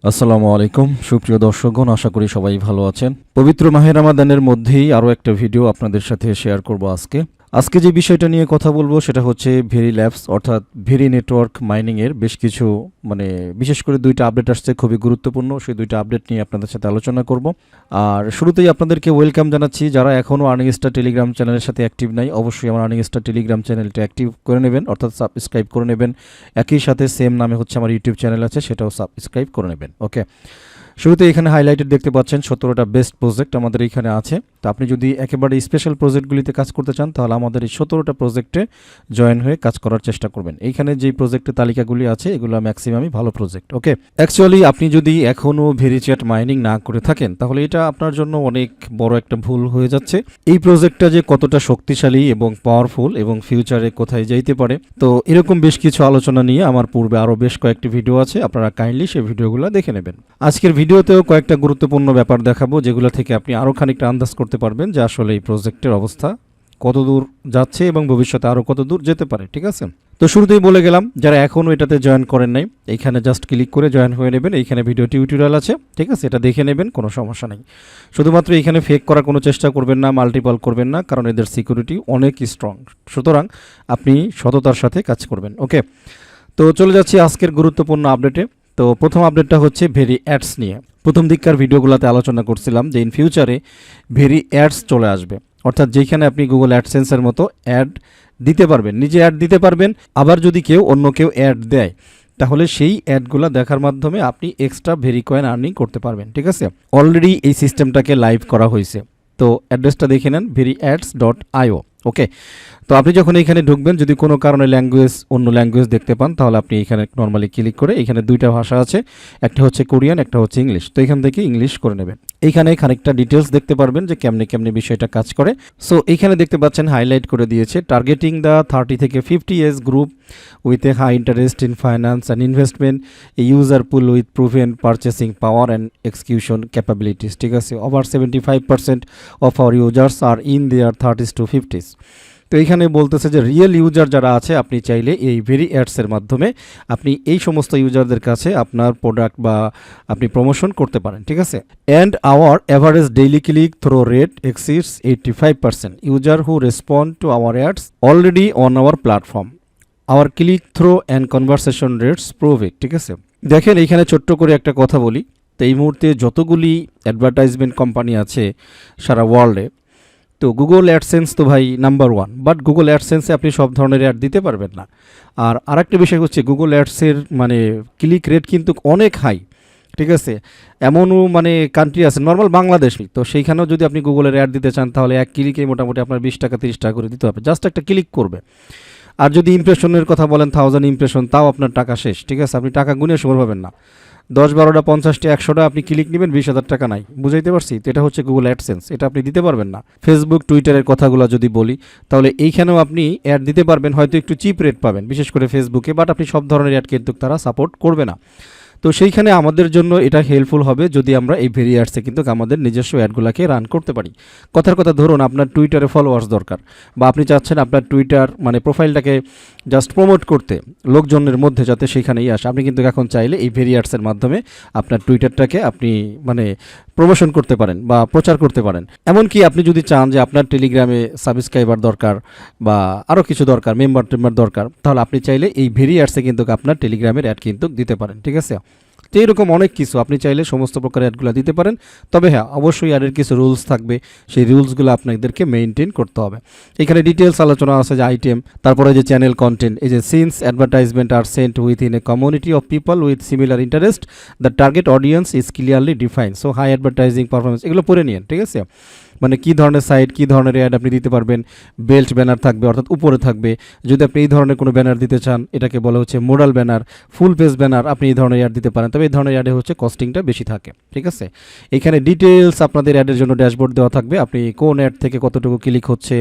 আসসালামু আলাইকুম সুপ্রিয় দর্শকগণ, আশা করি সবাই ভালো আছেন। পবিত্র মাহে রমাদানের মধ্যেই আরও একটা ভিডিও আপনাদের সাথে শেয়ার করব। আজকে যে বিষয়টা নিয়ে কথা বলবো সেটা হচ্ছে ভেরি ল্যাবস অর্থাৎ ভেরি নেটওয়ার্ক মাইনিংয়ের বেশ কিছু বিশেষ করে দুইটা আপডেট আসছে, খুবই গুরুত্বপূর্ণ। সেই দুইটা আপডেট নিয়ে আপনাদের সাথে আলোচনা করব। আর শুরুতেই আপনাদেরকে ওয়েলকাম জানাচ্ছি, যারা এখনও আর্নিং স্টার টেলিগ্রাম চ্যানেলের সাথে অ্যাক্টিভ নাই, অবশ্যই আমার আর্নিং স্টার টেলিগ্রাম চ্যানেলটা অ্যাক্টিভ করে নেবেন, অর্থাৎ সাবস্ক্রাইব করে নেবেন। একই সাথে সেম নামে হচ্ছে আমার ইউটিউব চ্যানেল আছে, সেটাও সাবস্ক্রাইব করে নেবেন। ওকে, শুরুতে এখানে হাইলাইটেড দেখতে পাচ্ছেন 17টা বেস্ট প্রজেক্ট আমাদের এখানে আছে। তো আপনি যদি একেবারে স্পেশাল প্রজেক্টগুলিতে কাজ করতে চান তাহলে আমাদের এই 17টা প্রজেক্টে জয়েন হয়ে কাজ করার চেষ্টা করবেন। এইখানে যে প্রজেক্টের তালিকাগুলি আছে এগুলো ম্যাক্সিমামই ভালো প্রজেক্ট। ওকে, অ্যাকচুয়ালি আপনি যদি এখনও ভেরিচ্যাট মাইনিং না করে থাকেন তাহলে এটা আপনার জন্য অনেক বড় একটা ভুল হয়ে যাচ্ছে। এই প্রজেক্টটা যে কতটা শক্তিশালী এবং পাওয়ারফুল এবং ফিউচারে কোথায় যাইতে পারে, তো এরকম বেশ কিছু আলোচনা নিয়ে আমার পূর্বে আরও বেশ কয়েকটি ভিডিও আছে, আপনারা কাইন্ডলি সেই ভিডিওগুলো দেখে নেবেন। আজকের ভিডিওতেও কয়েকটা গুরুত্বপূর্ণ ব্যাপার দেখাবো যেগুলো থেকে আপনি আরও খানিকটা আন্দাজ করতে পারবেন যে আসলে এই প্রজেক্টের অবস্থা কত দূর যাচ্ছে এবং ভবিষ্যতে আরও কত দূর যেতে পারে। ঠিক আছে, তো শুরুতেই বলে গেলাম, যারা এখনও এটাতে জয়েন করেন নাই এইখানে জাস্ট ক্লিক করে জয়েন হয়ে নেবেন। এইখানে ভিডিও টিউটোরিয়াল আছে, ঠিক আছে, এটা দেখে নেবেন, কোনো সমস্যা নেই। শুধুমাত্র এইখানে ফেক করার কোনো চেষ্টা করবেন না, মাল্টিপল করবেন না, কারণ এদের সিকিউরিটি অনেক স্ট্রং। সুতরাং আপনি সততার সাথে কাজ করবেন। ওকে, তো চলে যাচ্ছি আজকের গুরুত্বপূর্ণ আপডেটে। তো প্রথম আপডেটটা হচ্ছে ভেরি অ্যাডস নিয়ে। প্রথম দিককার ভিডিওগুলোতে আলোচনা করছিলাম যে ইন ফিউচারে ভেরি অ্যাডস চলে আসবে, অর্থাৎ যেখানে আপনি গুগল অ্যাডসেন্সের মতো অ্যাড দিতে পারবেন, নিজে অ্যাড দিতে পারবেন। আবার যদি অন্য কেউ অ্যাড দেয় তাহলে সেই অ্যাডগুলো দেখার মাধ্যমে আপনি এক্সট্রা ভেরি কয়েন আর্নিং করতে পারবেন। ঠিক আছে, অলরেডি এই সিস্টেমটাকে লাইভ করা হয়েছে। তো অ্যাড্রেসটা দেখে নেন, veryAds.io। ওকে, তো আপনি যখন এখানে ঢুকবেন, যদি কোনো কারণে অন্য ল্যাঙ্গুয়েজ দেখতে পান তাহলে আপনি এখানে নর্মালি ক্লিক করে, এখানে দুইটা ভাষা আছে, একটা হচ্ছে কোরিয়ান, একটা হচ্ছে ইংলিশ। তো এখান থেকে ইংলিশ করে নেবেন। এইখানে খানিকটা ডিটেলস দেখতে পারবেন যে কেমনে বিষয়টা কাজ করে। সো এইখানে দেখতে পাচ্ছেন হাইলাইট করে দিয়েছে, টার্গেটিং দ্য 30 থেকে 50 age group with a high interest in finance and investment, a user pool with proven purchasing power and execution capabilities. ঠিক আছে, over 75% of our users are in their 30s to 50s। তো এইখানে বলতেছে যে real user যারা আছে, আপনি চাইলে এই ভেরি অ্যাডসের মাধ্যমে আপনি এই সমস্ত ইউজারদের কাছে আপনার প্রোডাক্ট বা আপনি প্রমোশন করতে পারেন। ঠিক আছে, and our average daily click through rate exceeds 85% user who respond to our ads already on our platform. Our click through and conversation rates prove it. ঠিক আছে, দেখেন এইখানে ছোট্ট করে একটা কথা বলি। তো এই মুহূর্তে যতগুলি অ্যাডভার্টাইজমেন্ট কোম্পানি আছে সারা ওয়ার্ল্ডে, তো গুগল অ্যাডসেন্স তো ভাই নাম্বার 1, বাট গুগল অ্যাডসেন্সে আপনি সব ধরনের অ্যাড দিতে পারবেন না। আর আরেকটা বিষয় হচ্ছে গুগল অ্যাডসের ক্লিক রেট কিন্তু অনেক হাই। ঠিক আছে, এমনও কান্ট্রি আছে নর্মাল বাংলাদেশ, তো সেইখানেও যদি আপনি গুগলের অ্যাড দিতে চান তাহলে এক ক্লিকেই মোটামুটি আপনার 20 টাকা 30 টাকা করে দিতে হবে, জাস্ট একটা ক্লিক করবে। আর যদি ইমপ্রেশনের কথা বলেন 1000 ইমপ্রেশন, তাও আপনার টাকা শেষ। ঠিক আছে, আপনি টাকা গুনে সময় পাবেন না। 10, 12টা, 50টা, 100টা আপনি ক্লিক নেবেন, 20,000 টাকা নাই। বুঝাইতে পারছি? তো এটা হচ্ছে গুগল অ্যাডসেন্স, এটা আপনি দিতে পারবেন না। ফেসবুক, টুইটারের কথাগুলো যদি বলি তাহলে এইখানেও আপনি অ্যাড দিতে পারবেন, হয়তো একটু চিপ রেট পাবেন বিশেষ করে ফেসবুকে, বাট আপনি সব ধরনের অ্যাড কিন্তু তারা সাপোর্ট করবে না। তো সেইখানে আমাদের জন্য এটা হেল্পফুল হবে যদি আমরা এই ভেরি অ্যাডসে কিন্তু আমাদের নিজস্ব অ্যাডগুলোকে রান করতে পারি। কথার কথা ধরুন আপনার টুইটারে ফলোয়ার্স দরকার, বা আপনি চাচ্ছেন আপনার টুইটার প্রোফাইলটাকে জাস্ট প্রমোট করতে লোকজনের মধ্যে যাতে সেখানেই আসে, আপনি কিন্তু এখন চাইলে এই ভেরি অ্যাডসের মাধ্যমে আপনার টুইটারটাকে আপনি প্রমোশন করতে পারেন বা প্রচার করতে পারেন। এমনকি আপনি যদি চান যে আপনার টেলিগ্রামে সাবস্ক্রাইবার দরকার বা আরও কিছু দরকার, মেম্বার দরকার, তাহলে আপনি চাইলে এই ভেরি অ্যাডসে কিন্তু আপনার টেলিগ্রামের অ্যাড কিন্তু দিতে পারেন। ঠিক আছে, তো এরকম অনেক কিছু আপনি চাইলে সমস্ত প্রকার অ্যাডগুলো দিতে পারেন। তবে হ্যাঁ, অবশ্যই অ্যাডের কিছু রুলস থাকবে, সেই রুলসগুলো আপনাদেরকে মেনটেন করতে হবে। এখানে ডিটেলস আলোচনা আছে যে আইটেম, তারপরে যে চ্যানেল কন্টেন্ট, এই যে since advertisement are sent within a community of people with similar interest, the target audience is clearly defined, so high advertising performance, এগুলো পড়ে নিন। ঠিক আছে, কী ধরনের সাইট, কী ধরনের অ্যাড আপনি দিতে পারবেন। বেল্ট ব্যানার থাকবে, অর্থাৎ উপরে থাকবে। যদি আপনি এই ধরনের কোনো ব্যানার দিতে চান, এটাকে বলা হচ্ছে modal banner, full page banner, আপনি এই ধরনের অ্যাড দিতে পারেন। তবে এই ধরনের অ্যাডে হচ্ছে কস্টিংটা বেশি থাকে। ঠিক আছে, এখানে ডিটেলস আপনাদের অ্যাডের জন্য ড্যাশবোর্ড দেওয়া থাকবে, আপনি কোন অ্যাড থেকে কতটুকু ক্লিক হচ্ছে,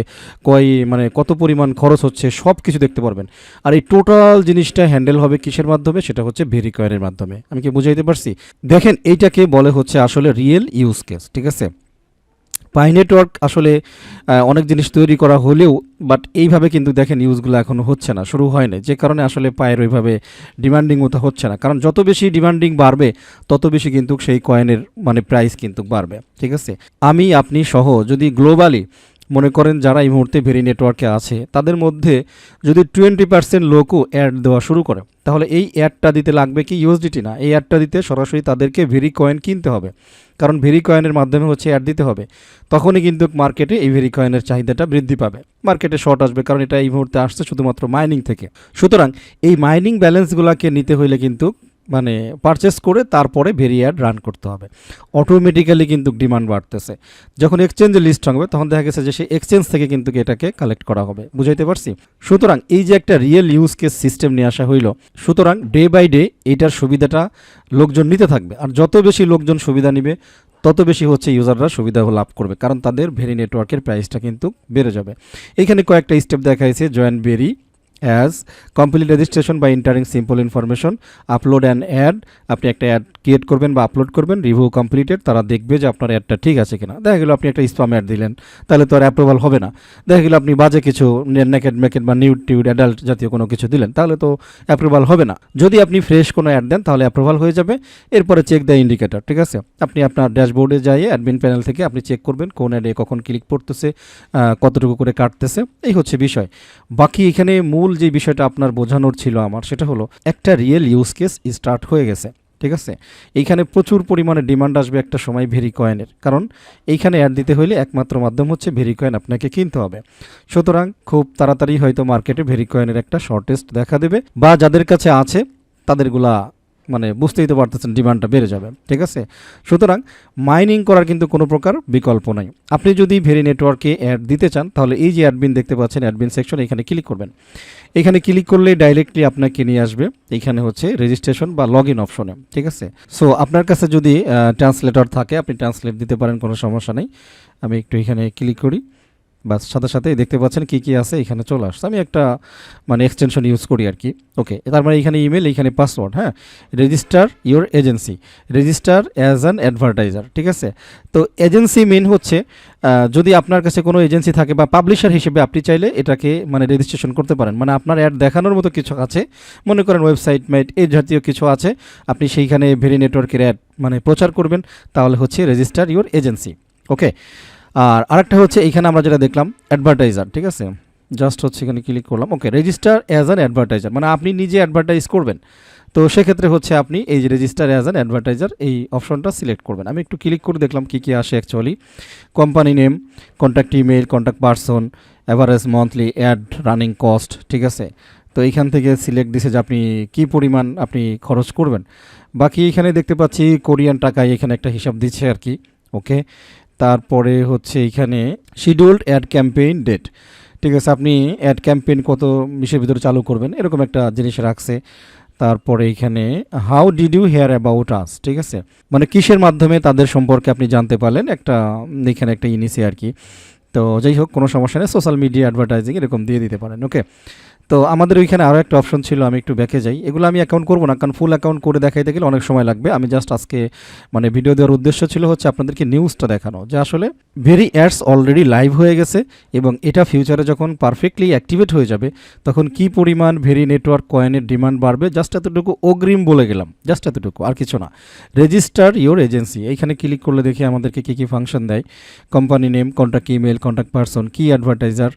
কত পরিমাণ খরচ হচ্ছে, সব কিছু দেখতে পারবেন। আর এই টোটাল জিনিসটা হ্যান্ডেল হবে কিসের মাধ্যমে? সেটা হচ্ছে ভেরি কয়েনের মাধ্যমে। আমি কি বুঝাইতে পারছি? দেখেন, এইটাকে বলে হচ্ছে আসলে রিয়েল ইউজ কেস। ঠিক আছে, পাই নেটওয়ার্ক আসলে অনেক জিনিস তৈরি করা হলেও বাট এইভাবে কিন্তু দেখেন ইউজগুলো এখনও হচ্ছে না, শুরু হয় না, যে কারণে আসলে পায়ের ওইভাবে ডিমান্ডিং মতো হচ্ছে না। কারণ যত বেশি ডিমান্ডিং বাড়বে তত বেশি কিন্তু সেই কয়েনের মানে প্রাইস কিন্তু বাড়বে। ঠিক আছে, আমি আপনি সহ যদি গ্লোবালি মনে করেন যারা এই মুহূর্তে ভেরি নেটওয়ার্কে আছে তাদের মধ্যে যদি 20% লোকও অ্যাড দেওয়া শুরু করে, তাহলে এই অ্যাডটা দিতে লাগবে কি ইউএসডিটি না, এই অ্যাডটা দিতে সরাসরি তাদেরকে ভেরি কয়েন কিনতে হবে। কারণ ভেরি কয়েনের মাধ্যমে হচ্ছে অ্যাড দিতে হবে, তখনই কিন্তু মার্কেটে এই ভেরি কয়েনের চাহিদাটা বৃদ্ধি পাবে, মার্কেটে শর্ট আসবে, কারণ এটা এই মুহূর্তে আসছে শুধুমাত্র মাইনিং থেকে। সুতরাং এই মাইনিং ব্যালেন্সগুলোকে নিতে হইলে কিন্তু মানে পারচেস করে তারপরে ভেরি অ্যাড রান করতে হবে। অটোমেটিক্যালি কিন্তু ডিমান্ড বাড়তেছে, যখন এক্সচেঞ্জে লিস্ট হবে তখন দেখা গেছে যে সেই এক্সচেঞ্জ থেকে কিন্তু এটাকে কালেক্ট করা হবে। বুঝাইতে পারছি? সুতরাং এই যে একটা রিয়েল ইউজ কেস সিস্টেম নিয়ে আসা হইল, সুতরাং ডে বাই ডে এইটার সুবিধাটা লোকজন নিতে থাকবে, আর যত বেশি লোকজন সুবিধা নিবে তত বেশি হচ্ছে ইউজাররা সুবিধা লাভ করবে, কারণ তাদের ভেরি নেটওয়ার্কের প্রাইসটা কিন্তু বেড়ে যাবে। এখানে কয়েকটা স্টেপ দেখাইছে, join very as, complete registration by entering simple information, upload and ad, আপনি একটা অ্যাড ক্রিয়েট করবেন বা আপলোড করবেন, রিভিউ কমপ্লিটেড, তারা দেখবে যে আপনার অ্যাডটা ঠিক আছে কিনা। দেখা গেলো আপনি একটা স্প্যাম অ্যাড দিলেন, তাহলে তো আর অ্যাপ্রুভাল হবে না। দেখা গেলো আপনি বাজে কিছু নেকেড মেকেড বা নিউড টিউড অ্যাডাল্ট জাতীয় কোনো কিছু দিলেন, তাহলে তো অ্যাপ্রুভাল হবে না। যদি আপনি ফ্রেশ কোনো অ্যাড দেন তাহলে অ্যাপ্রুভাল হয়ে যাবে। এরপরে চেক দ্য ইন্ডিকেটর, ঠিক আছে, আপনি আপনার ড্যাশবোর্ডে যাই অ্যাডমিন প্যানেল থেকে আপনি চেক করবেন কোন অ্যাডে কখন ক্লিক পড়তেছে, কতটুকু করে কাটতেছে, এই হচ্ছে বিষয়। বাকি এখানে মূল যে বিষয়টা আপনার বোঝানোর ছিল আমার, সেটা হলো একটা রিয়েল ইউজ কেস স্টার্ট হয়ে গেছে। ঠিক আছে, এইখানে প্রচুর পরিমাণে ডিমান্ড আসবে একটা সময় ভেরি কয়েনের, কারণ এইখানে অ্যাড দিতে হলে একমাত্র মাধ্যম হচ্ছে ভেরি কয়েন আপনাকে কিনতে হবে। সুতরাং খুব তাড়াতাড়ি হয়তো মার্কেটে ভেরি কয়েনের একটা শর্টেজ দেখা দেবে, বা যাদের কাছে আছে তাদেরগুলা মানে বুঝতেই তো পারতেছেন ডিমান্ডটা বেড়ে যাবে। ঠিক আছে, সুতরাং মাইনিং করার কিন্তু কোনো প্রকার বিকল্প নাই। আপনি যদি ভেরি নেটওয়ার্কে অ্যাড দিতে চান তাহলে এই যে অ্যাডমিন দেখতে পাচ্ছেন, অ্যাডমিন সেকশন, এখানে ক্লিক করবেন। এখানে ক্লিক করলে ডাইরেক্টলি আপনাকে নিয়ে আসবে এইখানে হচ্ছে রেজিস্ট্রেশন বা লগ ইন অপশনে। ঠিক আছে, সো আপনার কাছে যদি ট্রান্সলেটর থাকে আপনি ট্রান্সলেট দিতে পারেন, কোনো সমস্যা নেই। আমি একটু এখানে ক্লিক করি, বাস সাথে সাথেই দেখতে পাচ্ছেন কি কি আছে এখানে চলে আসছে। আমি একটা মানে এক্সটেনশন ইউজ করি আর কি। ওকে, তার মানে এখানে ইমেল, এখানে পাসওয়ার্ড, হ্যাঁ, register your agency, register as an advertiser. ঠিক আছে, তো এজেন্সি মেন হচ্ছে যদি আপনার কাছে কোনো এজেন্সি থাকে বা পাবলিশার হিসেবে আপনি চাইলে এটাকে মানে রেজিস্ট্রেশন করতে পারেন। মানে আপনার অ্যাড দেখানোর মতো কিছু আছে, মনে করেন ওয়েবসাইট মেট এই জাতীয় কিছু আছে, আপনি সেইখানে ভেরি নেটওয়ার্কের অ্যাড মানে প্রচার করবেন, তাহলে হচ্ছে রেজিস্টার ইউর এজেন্সি। ওকে, আর আরেকটা হচ্ছে এইখানে আমরা যেটা দেখলাম অ্যাডভার্টাইজার। ঠিক আছে, জাস্ট হচ্ছে এখানে ক্লিক করলাম। ওকে, রেজিস্টার অ্যাজ অ্যান অ্যাডভার্টাইজার, মানে আপনি নিজে অ্যাডভার্টাইজ করবেন, তো সেক্ষেত্রে হচ্ছে আপনি এই যে রেজিস্টার অ্যাজ অ্যান অ্যাডভার্টাইজার এই অপশনটা সিলেক্ট করবেন। আমি একটু ক্লিক করে দেখলাম কী কী আসে actually. Company name, contact email, contact person, average monthly ad running cost. ঠিক আছে, তো এইখান থেকে সিলেক্ট দিছে যে আপনি কী পরিমাণ আপনি খরচ করবেন। বাকি এখানে দেখতে পাচ্ছি কোরিয়ান টাকায় এখানে একটা হিসাব দিচ্ছে আর কি। ওকে, তারপরে হচ্ছে এখানে শিডিউলড অ্যাড ক্যাম্পেইন ডেট। ঠিক আছে, আপনি অ্যাড ক্যাম্পেইন কত মিশের ভিতরে চালু করবেন এরকম একটা জিনিস রাখছে। তারপরে এখানে how did you hear about us. ঠিক আছে, মানে কিসের মাধ্যমে তাদের সম্পর্কে আপনি জানতে পারলেন, একটা এখানে একটা ইনিসে আর কি। তো যাই হোক, কোনো সমস্যা নেই, সোশ্যাল মিডিয়া অ্যাডভার্টাইজিং এরকম দিয়ে দিতে পারেন। ওকে, তো আমাদের ওইখানে আরও একটা অপশন ছিল, আমি একটু ব্যাকে যাই। এগুলো আমি অ্যাকাউন্ট করবো না, কারণ ফুল অ্যাকাউন্ট করে দেখাইতে গেলে অনেক সময় লাগবে। আমি জাস্ট আজকে মানে ভিডিও দেওয়ার উদ্দেশ্য ছিল হচ্ছে আপনাদেরকে নিউজটা দেখানো, যে আসলে ভেরি অ্যাডস অলরেডি লাইভ হয়ে গেছে এবং এটা ফিউচারে যখন পারফেক্টলি অ্যাক্টিভেট হয়ে যাবে তখন কি পরিমাণ ভেরি নেটওয়ার্ক কয়েনের ডিমান্ড বাড়বে। জাস্ট এতটুকু অগ্রিম বলে গেলাম, জাস্ট এতটুকু, আর কিছু না। রেজিস্টার ইওর এজেন্সি, এইখানে ক্লিক করলে দেখি আমাদেরকে কী কী ফাংশন দেয়। Company name, contact email, contact person, কি অ্যাডভার্টাইজার।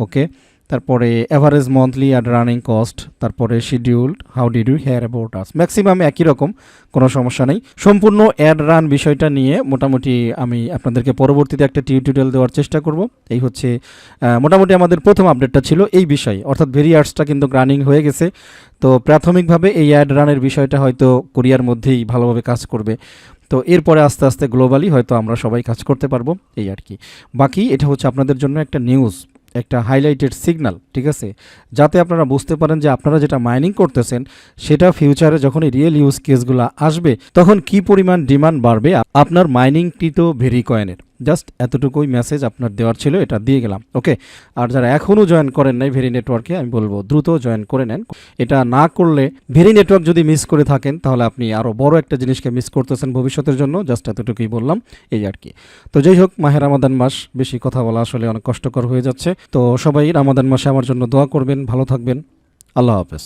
ওকে, তারপরে average monthly ad running cost, তারপরে scheduled, how did you hear about us. Maximum একই রকম, কোনো সমস্যা নেই। সম্পূর্ণ অ্যাড রান বিষয়টা নিয়ে মোটামুটি আমি আপনাদেরকে পরবর্তীতে একটা টিউটোরিয়াল দেওয়ার চেষ্টা করব। এই হচ্ছে মোটামুটি আমাদের প্রথম আপডেটটা ছিল এই বিষয়ে, অর্থাৎ ভেরি অ্যাডসটা কিন্তু রানিং হয়ে গেছে। তো প্রাথমিকভাবে এই অ্যাড রানের বিষয়টা হয়তো কোরিয়ার মধ্যেই ভালোভাবে কাজ করবে, তো এরপরে আস্তে আস্তে গ্লোবালি হয়তো আমরা সবাই কাজ করতে পারবো, এই আর কি। বাকি এটা হচ্ছে আপনাদের জন্য একটা নিউজ, একটা হাইলাইটেড সিগন্যাল। ঠিক আছে, যাতে আপনারা বুঝতে পারেন যে আপনারা যেটা মাইনিং করতেছেন সেটা ফিউচারে যখন রিয়েল ইউজ কেসগুলো আসবে তখন কি পরিমাণ ডিমান্ড বাড়বে আপনার মাইনিংকৃত ভেরি কয়েনের। জাস্ট এতটুকুই মেসেজ আপনার দেওয়ার ছিল, এটা দিয়ে গেলাম। ওকে, আর যারা এখনও জয়েন করেন নাই ভেরি নেটওয়ার্কে, আমি বলবো দ্রুত জয়েন করে নেন। এটা না করলে ভেরি নেটওয়ার্ক যদি মিস করে থাকেন তাহলে আপনি আরও বড় একটা জিনিসকে মিস করতেছেন ভবিষ্যতের জন্য। জাস্ট এতটুকুই বললাম, এই আর কি। তো যাই হোক, মাহে রামাদান মাস, বেশি কথা বলা আসলে অনেক কষ্টকর হয়ে যাচ্ছে। তো সবাই রামাদান মাসে আমার জন্য দোয়া করবেন, ভালো থাকবেন। আল্লাহ হাফেজ।